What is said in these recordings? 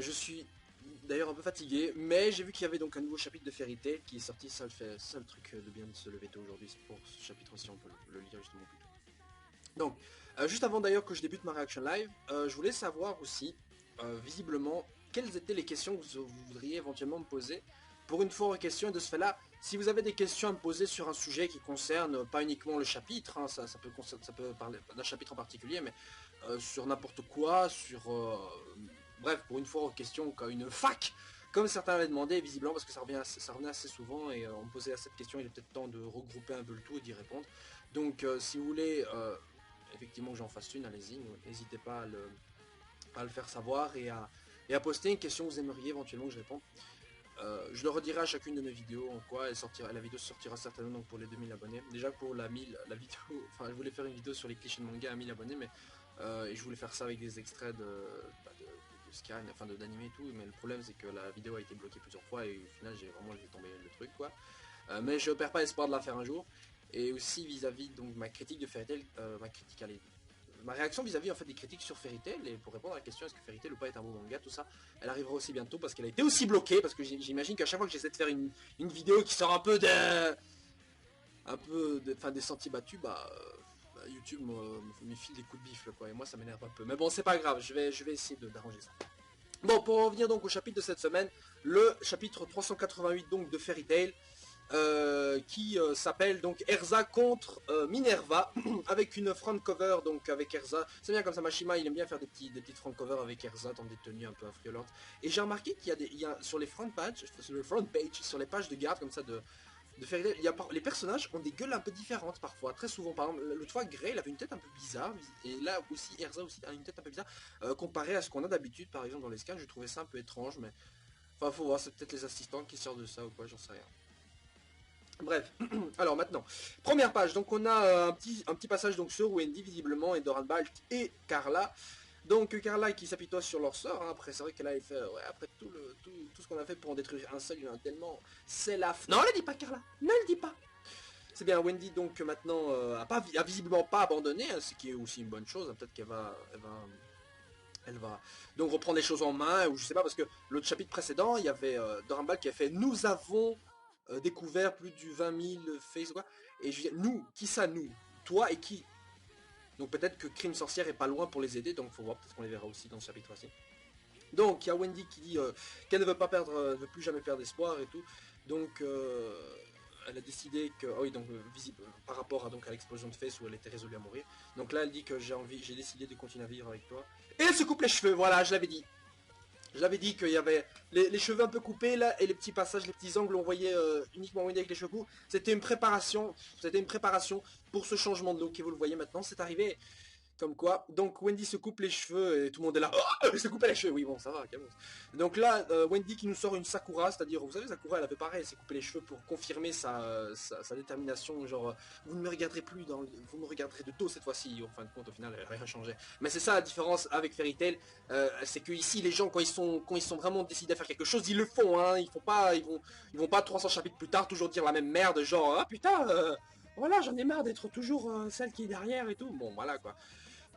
Je suis d'ailleurs un peu fatigué, mais j'ai vu qu'il y avait donc un nouveau chapitre de Fairy Tail qui est sorti, ça le fait, ça le truc de bien de se lever tôt aujourd'hui, c'est pour ce chapitre aussi on peut le lire justement plus tôt. Donc, juste avant d'ailleurs que je débute ma réaction live, je voulais savoir aussi, visiblement, quelles étaient les questions que vous voudriez éventuellement me poser pour une foire aux questions. Et de ce fait-là, si vous avez des questions à me poser sur un sujet qui concerne pas uniquement le chapitre, hein, ça peut parler d'un chapitre en particulier, mais sur n'importe quoi, bref, pour une foire aux questions, une fac, comme certains l'avaient demandé, visiblement, parce que ça revenait assez souvent, et on me posait cette question, il est peut-être temps de regrouper un peu le tout et d'y répondre. Donc, si vous voulez... effectivement que j'en fasse une, allez-y, n'hésitez pas à le faire savoir et à poster une question que vous aimeriez éventuellement que je réponde. Je le redirai à chacune de mes vidéos en quoi la vidéo sortira certainement donc pour les 2000 abonnés. Déjà pour la vidéo, enfin je voulais faire une vidéo sur les clichés de manga à 1000 abonnés, mais et je voulais faire ça avec des extraits de scan, enfin d'anime et tout, mais le problème c'est que la vidéo a été bloquée plusieurs fois et au final j'ai vraiment laissé tomber le truc quoi. Mais je perds pas espoir de la faire un jour. Et aussi vis-à-vis donc ma critique de Fairy Tail, ma réaction vis-à-vis en fait des critiques sur Fairy Tail, et pour répondre à la question est-ce que Fairy Tail ou pas est un bon manga, tout ça, elle arrivera aussi bientôt parce qu'elle a été aussi bloquée, parce que j'imagine qu'à chaque fois que j'essaie de faire une vidéo qui sort un peu des sentiers battus, YouTube me file des coups de bifle quoi, et moi ça m'énerve un peu. Mais bon c'est pas grave, je vais essayer d'arranger ça. Bon, pour revenir donc au chapitre de cette semaine, le chapitre 388 donc de Fairy Tail. Qui s'appelle donc Erza contre Minerva avec une front cover donc avec Erza. C'est bien comme ça, Mashima il aime bien faire des petites front cover avec Erza dans des tenues un peu affriolantes. Et j'ai remarqué qu'il y a sur les front page, sur les pages de garde comme ça de Fairy Tail, les personnages ont des gueules un peu différentes parfois, très souvent. Par exemple, l'autre fois Grey il avait une tête un peu bizarre, et là aussi Erza aussi a une tête un peu bizarre comparé à ce qu'on a d'habitude par exemple dans les scans. Je trouvais ça un peu étrange, mais enfin faut voir, c'est peut-être les assistants qui sortent de ça ou quoi, j'en sais rien. Bref, alors maintenant, première page, donc on a un petit passage donc sur Wendy visiblement et Doran Balt et Carla. Donc Carla qui s'apitoie sur leur sort, hein. Après c'est vrai qu'elle a fait, ouais, après tout ce qu'on a fait pour en détruire un seul, il y en a tellement, c'est la Non, ne le dis pas Carla, ne le dis pas. C'est bien, Wendy donc maintenant a visiblement pas abandonné, hein, ce qui est aussi une bonne chose, hein. Peut-être qu'elle elle va donc reprendre les choses en main, ou je sais pas, parce que l'autre chapitre précédent, il y avait Doran Balt qui a fait « Nous avons... » découvert plus du 20 000 faces quoi. Et je dis, nous, qui ça nous? Toi et qui? Donc peut-être que Crime Sorcière est pas loin pour les aider, donc faut voir, peut-être qu'on les verra aussi dans ce chapitre-ci. Donc il y a Wendy qui dit qu'elle ne veut pas perdre, ne veut plus jamais perdre espoir et tout. Donc elle a décidé que, oh oui, donc visible par rapport à l'explosion de fesses où elle était résolue à mourir. Donc là elle dit que j'ai décidé de continuer à vivre avec toi. Et elle se coupe les cheveux, voilà, je l'avais dit. Je l'avais dit qu'il y avait les cheveux un peu coupés là et les petits passages, les petits angles où on voyait uniquement Wendy avec les cheveux courts. C'était une préparation pour ce changement de look et vous le voyez maintenant, c'est arrivé. Comme quoi, donc Wendy se coupe les cheveux et tout le monde est là. Oh, elle se coupe les cheveux. Oui bon ça va, calme. Donc là, Wendy qui nous sort une Sakura, c'est-à-dire, vous savez, Sakura elle avait pareil, elle s'est coupé les cheveux pour confirmer sa détermination, genre vous ne me regarderez plus vous me regarderez de dos cette fois-ci. En fin de compte, au final, elle n'a rien changé. Mais c'est ça la différence avec Fairy Tail, c'est que ici les gens quand ils sont vraiment décidés à faire quelque chose, ils le font, hein. Ils vont pas 300 chapitres plus tard toujours dire la même merde, genre ah putain. Voilà, j'en ai marre d'être toujours celle qui est derrière et tout. Bon, voilà quoi.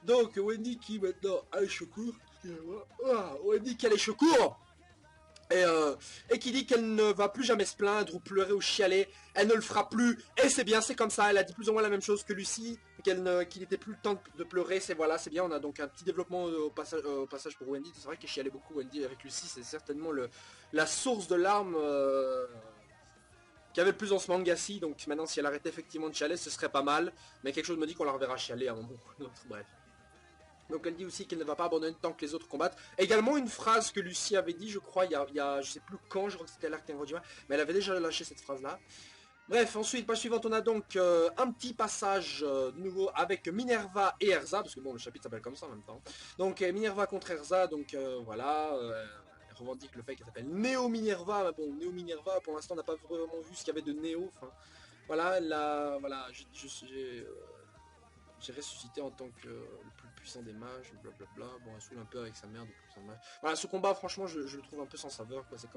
Donc, Wendy qui maintenant a les cheveux courts. Wendy qui a les cheveux courts. Et qui dit qu'elle ne va plus jamais se plaindre ou pleurer ou chialer. Elle ne le fera plus. Et c'est bien, c'est comme ça. Elle a dit plus ou moins la même chose que Lucy. Qu'il n'était plus le temps de pleurer. C'est voilà, c'est bien. On a donc un petit développement au passage pour Wendy. C'est vrai qu'elle chialait beaucoup Wendy avec Lucy. C'est certainement la source de larmes. Qu'il y avait le plus dans ce manga-ci, donc maintenant si elle arrêtait effectivement de chialer, ce serait pas mal, mais quelque chose me dit qu'on la reverra chialer à un moment ou autre, bref. Donc elle dit aussi qu'elle ne va pas abandonner tant que les autres combattent. Également une phrase que Lucy avait dit, je crois, il y a je sais plus quand, je crois que c'était l'arc Tenrojima, mais elle avait déjà lâché cette phrase-là. Bref, ensuite, page suivante, on a donc un petit passage de nouveau avec Minerva et Erza, parce que bon, le chapitre s'appelle comme ça en même temps. Donc Minerva contre Erza, donc voilà... revendique le fait qu'elle s'appelle Neo Minerva. Bon, Neo Minerva, pour l'instant, on n'a pas vraiment vu ce qu'il y avait de Neo. Enfin, voilà, voilà, j'ai ressuscité en tant que le plus puissant des mages, blablabla. Bon, elle saoule un peu avec sa mère de puissant mage. Voilà, ce combat, franchement, je le trouve un peu sans saveur, quoi. C'est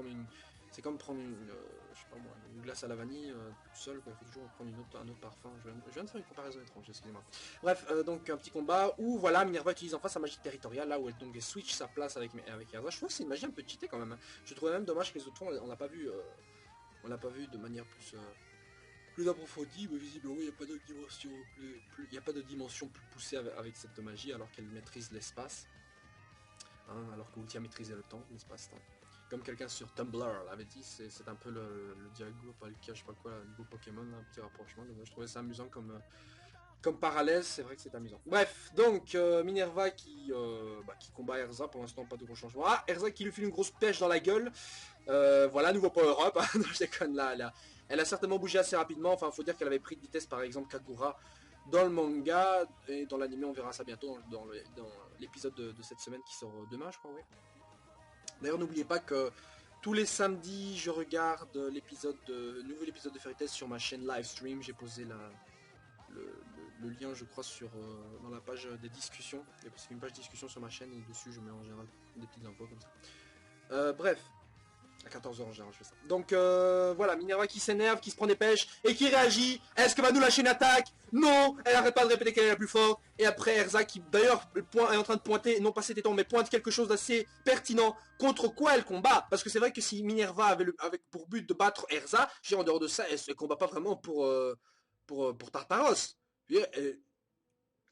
comme prendre je sais pas moi, une glace à la vanille toute seule, quoi. Il faut toujours prendre un autre parfum. Je viens de faire une comparaison étrange, excusez-moi. Bref, donc un petit combat où, voilà, Minerva utilise enfin sa magie territoriale, là où elle donc switch sa place avec Erza. Je trouve que c'est une magie un peu cheatée quand même, hein. Je trouvais même dommage que les autres fois, on l'a pas vu de manière plus approfondie, mais visiblement il n'y a pas de dimension il y a pas de dimension plus poussée avec cette magie alors qu'elle maîtrise l'espace, hein, alors que Ultia maîtrisait le temps, l'espace-temps. Comme quelqu'un sur Tumblr l'avait dit, c'est un peu le Dialga, Palkia, je sais pas quoi, le nouveau Pokémon, là, un petit rapprochement. Donc, moi, je trouvais ça amusant comme parallèle, c'est vrai que c'est amusant. Bref, donc Minerva qui combat Erza, pour l'instant pas de gros changements. Ah, Erza qui lui file une grosse pêche dans la gueule. Voilà, nouveau power-up, non je déconne là. Elle a certainement bougé assez rapidement, enfin faut dire qu'elle avait pris de vitesse par exemple Kagura dans le manga, et dans l'anime on verra ça bientôt dans l'épisode de cette semaine qui sort demain je crois, oui. D'ailleurs n'oubliez pas que tous les samedis je regarde nouvel épisode de Fairy Tail sur ma chaîne livestream, j'ai posé le lien je crois dans la page des discussions, c'est une page discussion sur ma chaîne et dessus je mets en général des petites infos comme ça. Bref. À 14h en général je fais ça. Donc voilà, Minerva qui s'énerve, qui se prend des pêches et qui réagit. Est-ce qu'elle va nous lâcher une attaque? Non, elle arrête pas de répéter qu'elle est la plus forte. Et après Erza qui d'ailleurs est en train de pointer, non pas ses tétons, mais pointe quelque chose d'assez pertinent contre quoi elle combat. Parce que c'est vrai que si Minerva avait pour but de battre Erza, je dis en dehors de ça, elle combat pas vraiment pour Tartaros.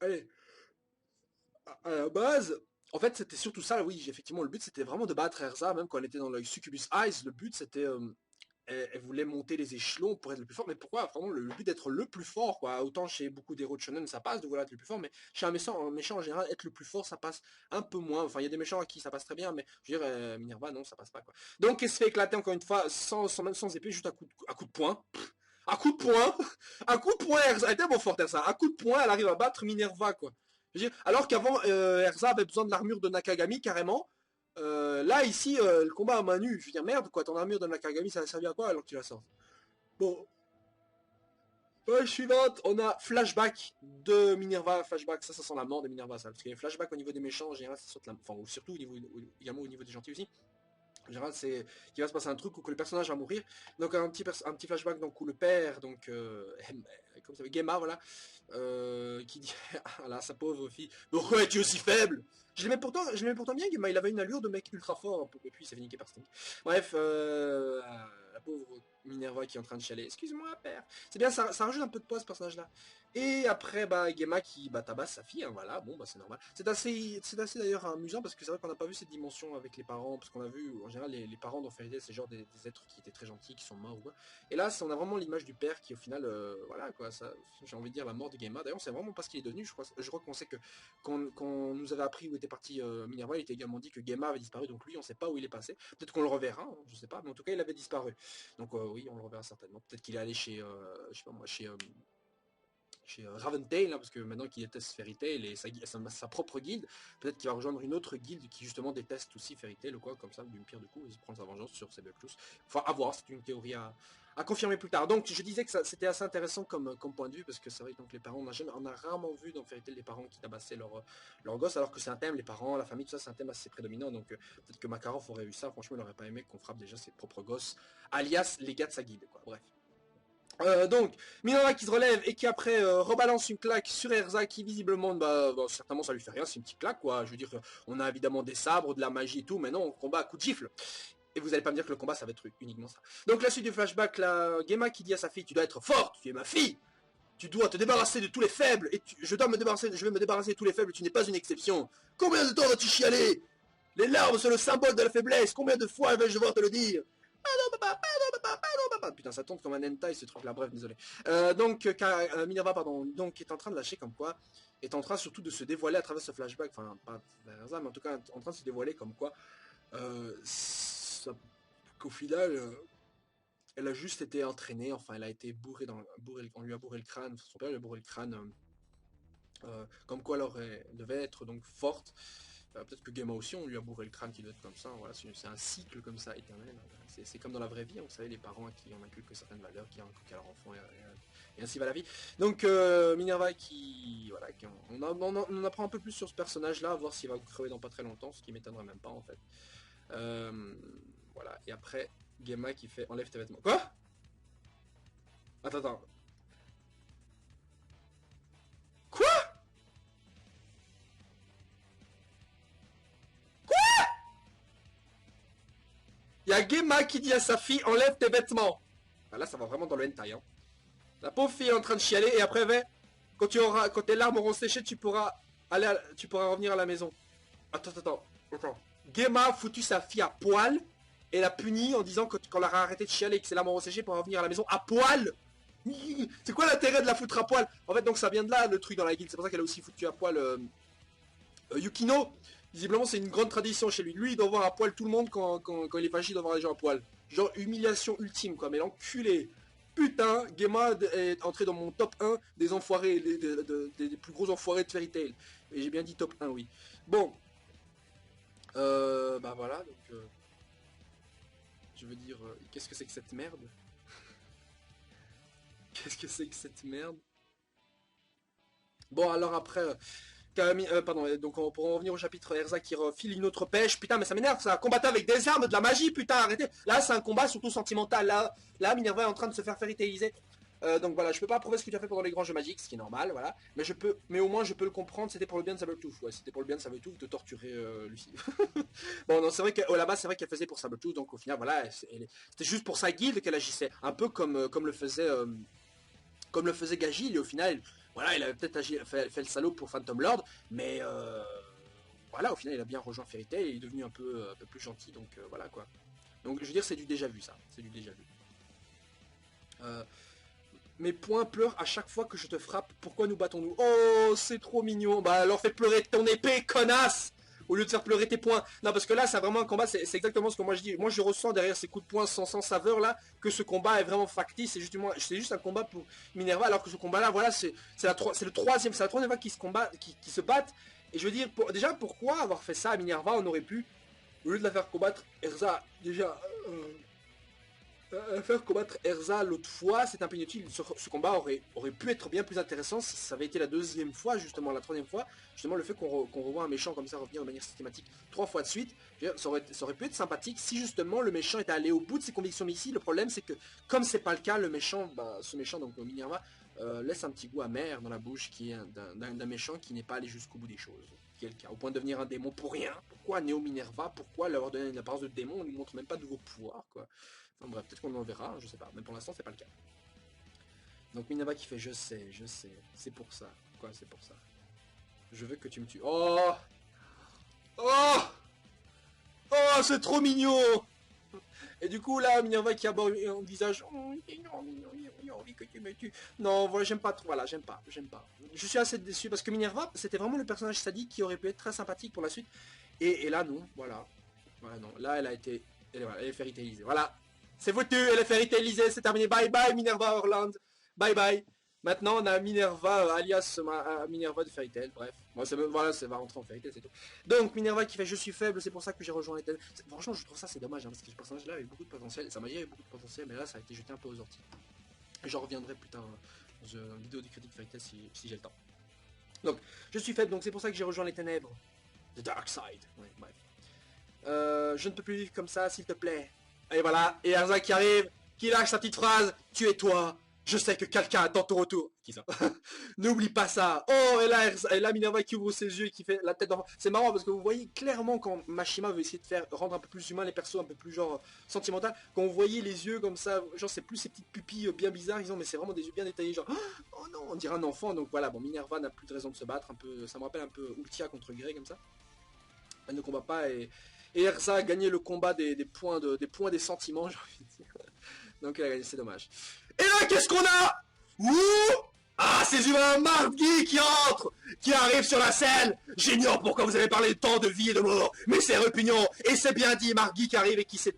Allez, à la base, en fait, c'était surtout ça, oui, effectivement, le but c'était vraiment de battre Erza, même quand elle était dans le Succubus Eyes, le but c'était, elle voulait monter les échelons pour être le plus fort, mais pourquoi vraiment le but d'être le plus fort, quoi, autant chez beaucoup d'héros de shonen ça passe de vouloir être le plus fort, mais chez un méchant en général, être le plus fort ça passe un peu moins, enfin il y a des méchants à qui ça passe très bien, mais je veux dire, Minerva non, ça passe pas, quoi. Donc elle se fait éclater encore une fois, même sans épée, juste à coup de poing. À coup de poing, à coup de poing, Erza, elle était bon forte Erza, à coup de poing, elle arrive à battre Minerva, quoi. Alors qu'avant, Erza avait besoin de l'armure de Nakagami carrément. Là, ici, le combat à main nue. Je veux dire, merde, quoi, ton armure de Nakagami, ça a servi à quoi alors que tu la sors? Bon, page suivante, on a flashback de Minerva. Flashback, ça sent la mort de Minerva, ça. Parce qu'il y a flashback au niveau des méchants, en général, ça saute la. Enfin, ou surtout également au niveau des gentils aussi. En général, c'est qu'il va se passer un truc où que le personnage va mourir. Donc un petit flashback donc où le père, donc comme ça, Gemma, voilà, qui dit à sa pauvre fille, pourquoi es-tu aussi faible? Je l'aimais pourtant bien, Gemma. Il avait une allure de mec ultra fort. Et puis il s'est fait niquer par Sting. Bref, la pauvre Minerva qui est en train de chialer. Excuse-moi, père. C'est bien, ça rajoute un peu de poids ce personnage-là. Et après, Gemma qui tabasse sa fille, hein, voilà, bon, c'est normal. C'est assez d'ailleurs amusant parce que c'est vrai qu'on n'a pas vu cette dimension avec les parents, parce qu'on a vu, en général, les parents dans Fairy Tail, c'est genre des êtres qui étaient très gentils, qui sont morts ou quoi. Et là, on a vraiment l'image du père qui, au final, voilà, quoi, ça, j'ai envie de dire la mort de Gemma. D'ailleurs, c'est vraiment pas ce qu'il est devenu, je crois qu'on sait que, quand nous avait appris où était parti Minerva, il était également dit que Gemma avait disparu, donc lui, on sait pas où il est passé. Peut-être qu'on le reverra, hein, je sais pas, mais en tout cas, il avait disparu. Donc oui, on le reverra certainement. Peut-être qu'il est allé je sais pas moi, chez Raventail, hein, parce que maintenant qu'il déteste Fairy Tail et sa propre guilde, peut-être qu'il va rejoindre une autre guilde qui justement déteste aussi Fairy Tail ou quoi, comme ça, d'une pierre de coup, et se prendre sa vengeance sur ses Bucklus. Enfin, à voir, c'est une théorie à confirmer plus tard. Donc je disais que c'était assez intéressant comme point de vue, parce que c'est vrai que donc, les parents, on a rarement vu dans Fairy Tail des parents qui tabassaient leur gosse, alors que c'est un thème, les parents, la famille, tout ça, c'est un thème assez prédominant, donc peut-être que Makarov aurait eu ça, franchement, il n'aurait pas aimé qu'on frappe déjà ses propres gosses, alias les gars de sa guilde, quoi, bref. Donc, Minerva qui se relève et qui après rebalance une claque sur Erza qui visiblement, certainement ça lui fait rien, c'est une petite claque quoi. Je veux dire, on a évidemment des sabres, de la magie et tout, mais non, on combat à coups de gifle. Et vous allez pas me dire que le combat ça va être uniquement ça. Donc la suite du flashback, la Gemma qui dit à sa fille, tu dois être forte, tu es ma fille. Tu dois te débarrasser de tous les faibles et je vais me débarrasser de tous les faibles, tu n'es pas une exception. Combien de temps vas-tu chialer? Les larmes sont le symbole de la faiblesse, combien de fois vais-je devoir te le dire? Putain, ça tourne comme un hentai ce truc là, bref, désolé. Minerva, pardon, donc est en train de lâcher comme quoi, est en train surtout de se dévoiler à travers ce flashback, enfin, pas vers ça, mais en tout cas en train de se dévoiler comme quoi, qu'au final, elle a juste été entraînée, enfin, elle a été on lui a bourré le crâne, son père lui a bourré le crâne, comme quoi elle devait être donc forte. Peut-être que Gema aussi, on lui a bourré le crâne qui doit être comme ça. Voilà, c'est un cycle comme ça éternel. C'est comme dans la vraie vie, vous savez, les parents à qui on inculque certaines valeurs, qui inculquent à leur enfant, et ainsi va la vie. Donc Minerva qui... Voilà, on apprend un peu plus sur ce personnage-là, voir s'il va crever dans pas très longtemps, ce qui m'étonnerait même pas en fait. Voilà, et après, Gema qui fait enlève tes vêtements. Quoi? Attends. Quoi? Il y a Gema qui dit à sa fille enlève tes vêtements. Ah, là ça va vraiment dans le hentai. Hein. La pauvre fille est en train de chialer et après quand tes larmes auront séché, tu pourras revenir à la maison. Attends. Gema a foutu sa fille à poil et l'a punie en disant que quand elle a arrêté de chialer et que ses larmes auront séché pour revenir à la maison à poil. C'est quoi l'intérêt de la foutre à poil? En fait donc ça vient de là le truc dans la guilde, c'est pour ça qu'elle a aussi foutu à poil Yukino. Visiblement c'est une grande tradition chez lui. Lui il doit voir à poil tout le monde quand il est fâché, il doit voir les gens à poil. Genre humiliation ultime quoi, mais l'enculé. Putain, Gema est entré dans mon top 1 des enfoirés, des plus gros enfoirés de Fairy Tail. Et j'ai bien dit top 1, oui. Bon. Bah voilà, donc... je veux dire, qu'est-ce que c'est que cette merde? Qu'est-ce que c'est que cette merde? Bon, alors après... pardon, donc pour en revenir au chapitre, Erza qui refile une autre pêche. Putain, mais ça m'énerve, ça. Combattre avec des armes, de la magie, putain, arrêtez. Là, c'est un combat surtout sentimental. Là, Minerva est en train de se faire fairytailiser. Donc voilà, je peux pas approuver ce que tu as fait pendant les grands jeux magiques, ce qui est normal, voilà. Mais au moins, je peux le comprendre, c'était pour le bien de Sabletooth. Ouais, c'était pour le bien de Sabletooth de torturer Lucie. Bon, non, c'est vrai qu'au là-bas, c'est vrai qu'elle faisait pour Sabletooth, donc au final, voilà, c'était juste pour sa guilde qu'elle agissait. Un peu comme le faisait Gagil, et au final, voilà, il avait peut-être fait le salaud pour Phantom Lord, mais voilà, au final, il a bien rejoint Fairy Tail et il est devenu un peu plus gentil, donc voilà quoi. Donc je veux dire, c'est du déjà vu ça, c'est du déjà vu. Mes poings pleurent à chaque fois que je te frappe, pourquoi nous battons-nous? Oh, c'est trop mignon, bah alors fais pleurer ton épée, connasse! Au lieu de faire pleurer tes poings. Non, parce que là, c'est vraiment un combat, c'est exactement ce que moi je dis. Moi, je ressens derrière ces coups de poing sans saveur là, que ce combat est vraiment factice. C'est juste un combat pour Minerva, alors que ce combat là, voilà, c'est la troisième fois qu'ils se combattent, qui se battent. Et je veux dire, déjà, pourquoi avoir fait ça à Minerva? On aurait pu, au lieu de la faire combattre Erza, déjà, faire combattre Erza l'autre fois, c'est un peu inutile. Ce combat aurait pu être bien plus intéressant si ça avait été la deuxième fois, justement la troisième fois. Justement le fait qu'on revoit un méchant comme ça revenir de manière systématique 3 fois de suite, ça aurait pu être sympathique si justement le méchant était allé au bout de ses convictions. Mais ici le problème c'est que comme c'est pas le cas, le méchant, ce méchant donc Minerva, laisse un petit goût amer dans la bouche qui est d'un méchant qui n'est pas allé jusqu'au bout des choses. Qui est le cas, au point de devenir un démon pour rien. Pourquoi Néo Minerva? Pourquoi leur donner une apparence de démon? On lui montre même pas de nouveaux pouvoirs quoi. Enfin bref, peut-être qu'on en verra, je sais pas, mais pour l'instant c'est pas le cas. Donc Minerva qui fait je sais, c'est pour ça. Quoi, c'est pour ça. Je veux que tu me tues. Oh! Oh! Oh, c'est trop mignon! Et du coup là, Minerva qui aborde un visage. Oh, j'ai envie que tu me tues. Non, voilà, j'aime pas trop, voilà, j'aime pas. Je suis assez déçu parce que Minerva, c'était vraiment le personnage sadique qui aurait pu être très sympathique pour la suite. Et là non, voilà. Voilà, non, là elle a été. Elle est fairytailisée. Voilà. C'est foutu, elle est fairytailisée, c'est terminé. Bye bye Minerva Orland. Bye bye. Maintenant on a Minerva alias Minerva de Fairy Tail, bref. Moi voilà, ça va rentrer en Fairy Tail, c'est tout. Donc Minerva qui fait je suis faible, c'est pour ça que j'ai rejoint les ténèbres. Franchement je trouve ça c'est dommage, hein, parce que ce personnage là avait beaucoup de potentiel, ça m'a dit avait beaucoup de potentiel, mais là ça a été jeté un peu aux orties. J'en reviendrai plus tard dans une vidéo de critique Fairy Tail si j'ai le temps. Donc je suis faible, donc c'est pour ça que j'ai rejoint les ténèbres. The Dark Side. Ouais, bref. Je ne peux plus vivre comme ça, s'il te plaît. Et voilà, et Erza qui arrive, qui lâche sa petite phrase, tu es toi, je sais que quelqu'un attend ton retour. Qui ça? N'oublie pas ça. Oh, et là Minerva qui ouvre ses yeux et qui fait la tête d'enfant. C'est marrant parce que vous voyez clairement quand Mashima veut essayer de faire rendre un peu plus humain les persos, un peu plus genre sentimental, quand vous voyez les yeux comme ça, genre c'est plus ces petites pupilles bien bizarres, ils ont, mais c'est vraiment des yeux bien détaillés, genre oh non, on dirait un enfant. Donc voilà, bon, Minerva n'a plus de raison de se battre, un peu, ça me rappelle un peu Ultia contre Grey comme ça. Elle ne combat pas et Erza a gagné le combat des points des sentiments, j'ai envie de dire. Donc elle a gagné, c'est dommage. Et là, qu'est-ce qu'on a? Ouh, Ah, ces humains marquis qui entrent, qui arrivent sur la scène. J'ignore pourquoi vous avez parlé tant de vie et de mort, mais c'est répugnant. Et c'est bien dit, Margui qui arrive et qui s'est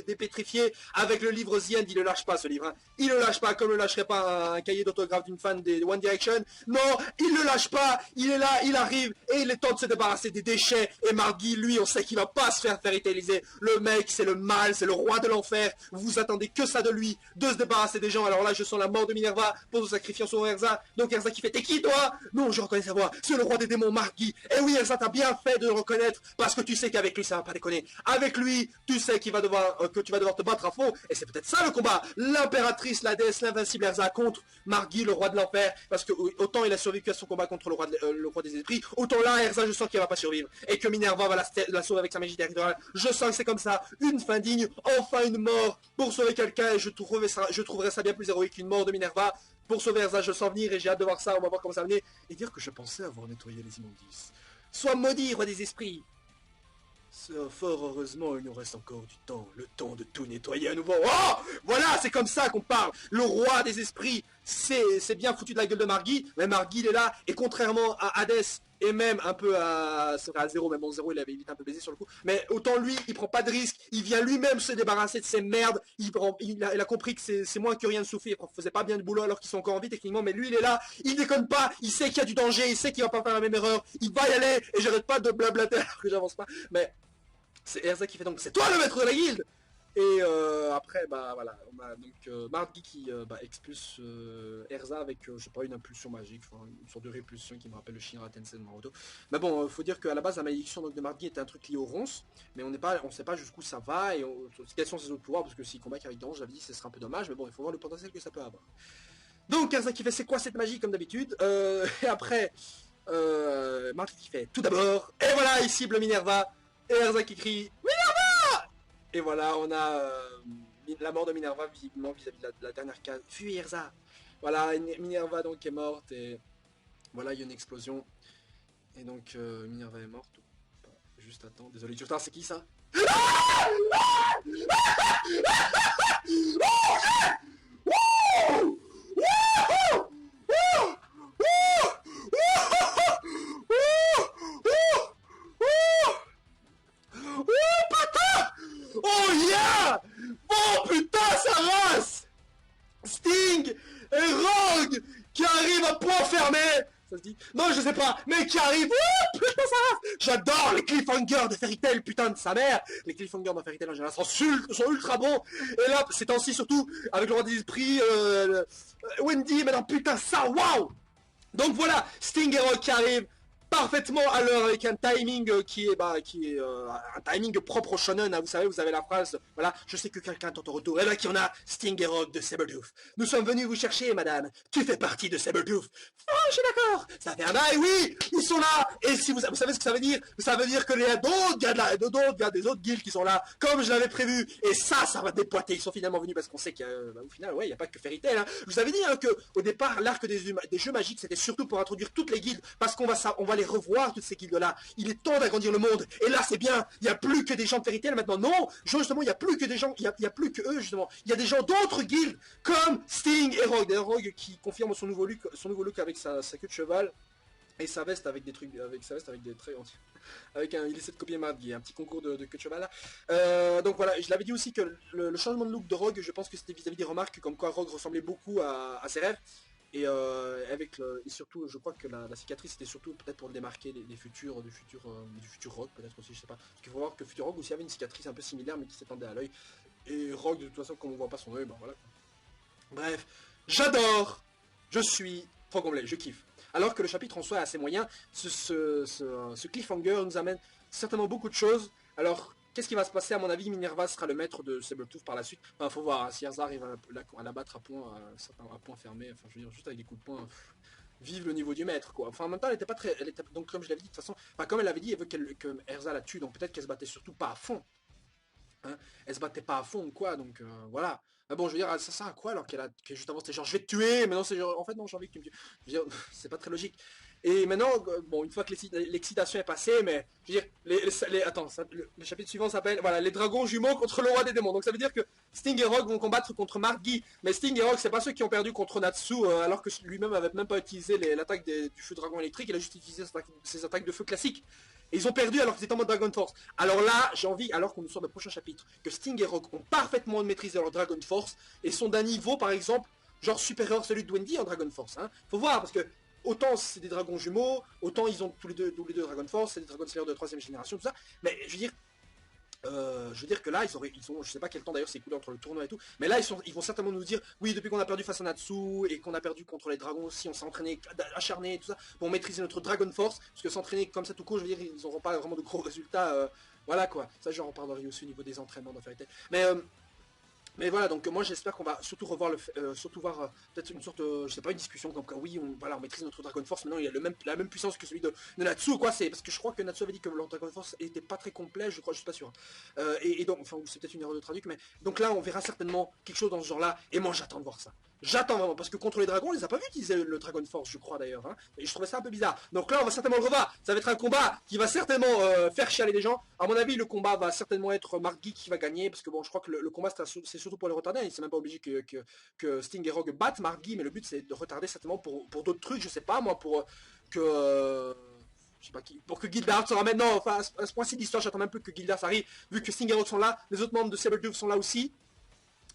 dépétrifié avec le livre The End. Il ne lâche pas ce livre, hein. Il ne lâche pas, comme ne lâcherait pas un cahier d'autographe d'une fan des One Direction. Non, il ne lâche pas. Il est là, il arrive et il est temps de se débarrasser des déchets. Et Margui, lui, on sait qu'il va pas se faire fairytaliser. Le mec, c'est le mal, c'est le roi de l'enfer. Vous attendez que ça de lui, de se débarrasser des gens. Alors là, je sens la mort de Minerva pour se sacrifier en son Erza. Donc Erza qui fait, t'es qui toi? Non, je reconnais sa voix, c'est le roi des démons Margui. Et oui, Erza, t'as bien fait de le reconnaître, parce que tu sais qu'avec lui, ça va pas déconner. Avec lui, tu sais qu'il va devoir, que tu vas devoir te battre à fond, et c'est peut-être ça le combat. L'impératrice, la déesse, l'invincible Erza contre Margui, le roi de l'enfer, parce que autant il a survécu à son combat contre le roi des esprits, autant là, Erza, je sens qu'il va pas survivre. Et que Minerva va la sauver avec sa magie territoriale. Je sens que c'est comme ça, une fin digne, enfin une mort pour sauver quelqu'un, et je trouverais ça bien plus héroïque qu'une mort de Minerva. Pour sauver Erza, je le sens venir et j'ai hâte de voir ça, on va voir comment ça va venir. Et dire que je pensais avoir nettoyé les immondices. Sois maudit, roi des esprits. Fort heureusement, il nous reste encore du temps, le temps de tout nettoyer à nouveau. Oh, voilà, c'est comme ça qu'on parle. Le roi des esprits, c'est bien foutu de la gueule de Margui, mais Margui, il est là, et contrairement à Hadès, et même un peu à Zéro, mais bon, Zéro, il avait vite un peu baisé sur le coup, mais autant lui, il prend pas de risque, il vient lui-même se débarrasser de ces merdes, il a compris que c'est moins que rien de souffrir, il faisait pas bien de boulot alors qu'ils sont encore en vie techniquement, mais lui, il est là, il déconne pas, il sait qu'il y a du danger, il sait qu'il va pas faire la même erreur, il va y aller, et j'arrête pas de blablater alors que j'avance pas, mais... C'est Erza qui fait donc, c'est toi le maître de la guilde. Et après, bah voilà, on a donc Margui qui expulse Erza avec, je sais pas, une impulsion magique, enfin, une sorte de répulsion qui me rappelle le Shinra Tensei de Naruto. Mais bon, faut dire qu'à la base, la malédiction donc, de Margui était un truc lié au ronce, mais on sait pas jusqu'où ça va et quels sont ses autres pouvoirs, parce que s'il combat avec Dange, j'avais dit, ce serait un peu dommage, mais bon, il faut voir le potentiel que ça peut avoir. Donc Erza qui fait, c'est quoi cette magie, comme d'habitude. Et après, Margui qui fait, tout d'abord, et voilà, il cible Minerva, et Erza qui crie, et voilà, on a la mort de Minerva visiblement vis-à-vis de la dernière case. Fuis Erza. Voilà, Minerva donc est morte et voilà, il y a une explosion. Et donc Minerva est morte. Juste attends, désolé du retard, c'est qui ça? Oh yeah! Oh putain, sa race! Sting et Rogue qui arrivent à point fermé. Ça se dit? Non, je sais pas, mais qui arrive. Oh, putain, ça race! J'adore les cliffhangers de Fairy Tail, putain de sa mère. Les cliffhangers de Fairy Tail en général sont ultra bons. Et là, c'est temps-ci surtout avec le roi des esprits, Wendy, mais non, putain, ça, waouh! Donc voilà, Sting et Rogue qui arrivent parfaitement à l'heure avec un timing qui est un timing propre au shonen, hein. Vous savez, vous avez la phrase, voilà, je sais que quelqu'un attend ton retour, et là qui en a, Sting et Rogue de Sabretooth. Nous sommes venus vous chercher, madame, tu fais partie de Sabretooth. Oh, je suis d'accord, ça fait un bail, oui, ils sont là, et si vous savez ce que ça veut dire? Ça veut dire que il y a d'autres gars des autres guildes qui sont là, comme je l'avais prévu, et ça va dépoiter, ils sont finalement venus parce qu'on sait qu'au final, ouais, il n'y a pas que Fairy Tail, hein. Je vous avais dit, hein, que au départ, l'arc des jeux magiques, c'était surtout pour introduire toutes les guildes, parce qu'on va les revoir, toutes ces guildes-là. Il est temps d'agrandir le monde. Et là, c'est bien. Il n'y a plus que des gens de Fairy Tail maintenant. Non, justement, il n'y a plus que des gens. Il y a plus que eux, justement. Il y a des gens d'autres guildes, comme Sting et Rogue. D'ailleurs, Rogue qui confirme son nouveau look avec sa queue de cheval. Et sa veste avec des trucs, avec sa veste avec des traits, avec il essaie de copier Margui, un petit concours de queue de cheval là. Donc voilà, je l'avais dit aussi que le changement de look de Rogue, je pense que c'était vis-à-vis des remarques comme quoi Rogue ressemblait beaucoup à ses rêves. Et, et surtout, je crois que la cicatrice c'était surtout peut-être pour le démarquer du futur Rogue, peut-être aussi, je sais pas. Parce qu'il faut voir que futur Rogue aussi avait une cicatrice un peu similaire mais qui s'étendait à l'œil. Et Rogue, de toute façon, comme on voit pas son œil, bah voilà. Bref, j'adore, je suis trop comblé, je kiffe. Alors que le chapitre en soi est assez moyen, ce cliffhanger nous amène certainement beaucoup de choses. Alors, qu'est-ce qui va se passer? À mon avis, Minerva sera le maître de Sabretooth par la suite. Enfin, faut voir, hein, si Erza arrive à la battre à point fermé, enfin, je veux dire, juste avec des coups de poing, vive le niveau du maître, quoi. Enfin, en même temps, elle était pas très... donc, comme je l'avais dit, de toute façon... Enfin, comme elle l'avait dit, elle veut que Erza la tue, donc peut-être qu'elle se battait surtout pas à fond. Hein, elle se battait pas à fond ou quoi, donc voilà. Mais bon, je veux dire, ça sert à quoi alors qu'elle juste avant c'était genre je vais te tuer, mais non c'est genre en fait non j'ai envie que tu me tues. Je veux dire, c'est pas très logique. Et maintenant, bon, une fois que l'excitation est passée, mais je veux dire, attends, le chapitre suivant s'appelle, voilà, les dragons jumeaux contre le roi des démons. Donc ça veut dire que Sting et Rogue vont combattre contre Margui, mais Sting et Rogue, c'est pas ceux qui ont perdu contre Natsu, alors que lui-même avait même pas utilisé l'attaque du feu dragon électrique, il a juste utilisé ses attaques de feu classiques. Et ils ont perdu alors qu'ils étaient en mode Dragon Force. Alors là, j'ai envie, alors qu'on nous sort le prochain chapitre, que Sting et Rogue ont parfaitement maîtrisé leur Dragon Force et sont d'un niveau, par exemple, genre supérieur à celui de Wendy en Dragon Force. Hein. Faut voir, parce que autant c'est des dragons jumeaux, autant ils ont tous les deux Dragon Force, c'est des Dragon Slayer de 3ème génération, tout ça. Mais je veux dire que là, ils ont, je sais pas quel temps d'ailleurs c'est écoulé entre le tournoi et tout, mais là ils vont certainement nous dire, oui, depuis qu'on a perdu face à Natsu et qu'on a perdu contre les dragons aussi, on s'est entraîné, acharné et tout ça, pour maîtriser notre Dragon Force, parce que s'entraîner comme ça tout court, je veux dire, ils n'auront pas vraiment de gros résultats, voilà quoi. Ça, j'en reparlerai aussi au niveau des entraînements dans Fairy Tail. Mais voilà, donc moi j'espère qu'on va surtout revoir surtout voir peut-être une sorte, je sais pas, une discussion comme quoi oui, on maîtrise notre Dragon Force, maintenant il y a la même puissance que celui de Natsu, quoi, c'est parce que je crois que Natsu avait dit que leur Dragon Force était pas très complet, je crois, je suis pas sûr. Et donc, enfin, c'est peut-être une erreur de traduc, mais donc là on verra certainement quelque chose dans ce genre-là, et moi j'attends de voir ça. J'attends vraiment, parce que contre les dragons, on les a pas vus utiliser le Dragon Force, je crois d'ailleurs, hein, et je trouvais ça un peu bizarre. Donc là on va certainement le revoir, ça va être un combat qui va certainement faire chialer les gens. À mon avis, le combat va certainement être Margui qui va gagner, parce que bon, je crois que le combat c'est surtout pour les retarder, il s'est même pas obligé que Sting et Rogue battent Margui, mais le but c'est de retarder certainement pour d'autres trucs, je sais pas moi, pour que... je sais pas qui, pour que Gildar se ramène, non, enfin à ce point-ci d'histoire, j'attends même peu que Gildar arrive, vu que Sting et Rogue sont là, les autres membres de Sabretooth sont là aussi.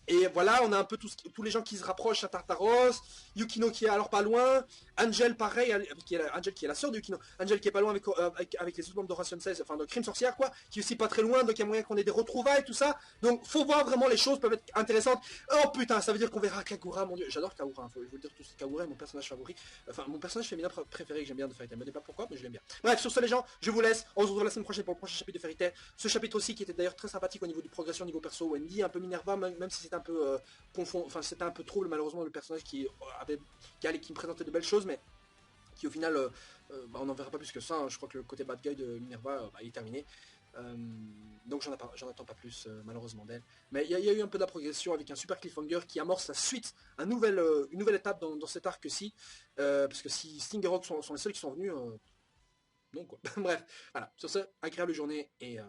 Et voilà, on a un peu tous les gens qui se rapprochent à Tartaros, Yukino qui est alors pas loin, Angel pareil, Angel qui est la sœur de Yukino, Angel qui est pas loin avec les autres membres de Ration 16, enfin de Crime Sorcière quoi, qui est aussi pas très loin, donc il y a moyen qu'on ait des retrouvailles, tout ça. Donc faut voir vraiment les choses peuvent être intéressantes. Oh putain, ça veut dire qu'on verra Kagura, mon dieu, j'adore Kagura, hein, faut vous dire tous, Kagura est mon personnage favori, enfin mon personnage féminin préféré que j'aime bien de Fairy Tail, me dis pas pourquoi, mais je l'aime bien. Bref, sur ce les gens, je vous laisse, on se retrouve la semaine prochaine pour le prochain chapitre de Fairy Tail. Ce chapitre aussi qui était d'ailleurs très sympathique au niveau de progression, au niveau perso, Wendy, un peu Minerva, même si c'était un peu enfin c'était un peu trouble malheureusement le personnage qui me présentait de belles choses, mais qui au final, on n'en verra pas plus que ça, hein. Je crois que le côté bad guy de Minerva, il est terminé. Euh, donc j'en attends pas plus malheureusement d'elle. Mais il y a eu un peu de la progression avec un super cliffhanger qui amorce la suite, une nouvelle étape dans cet arc-ci. Parce que si Sting et Rock sont les seuls qui sont venus, non quoi. Bref, voilà. Sur ce, agréable journée et à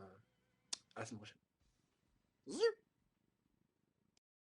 la semaine prochaine.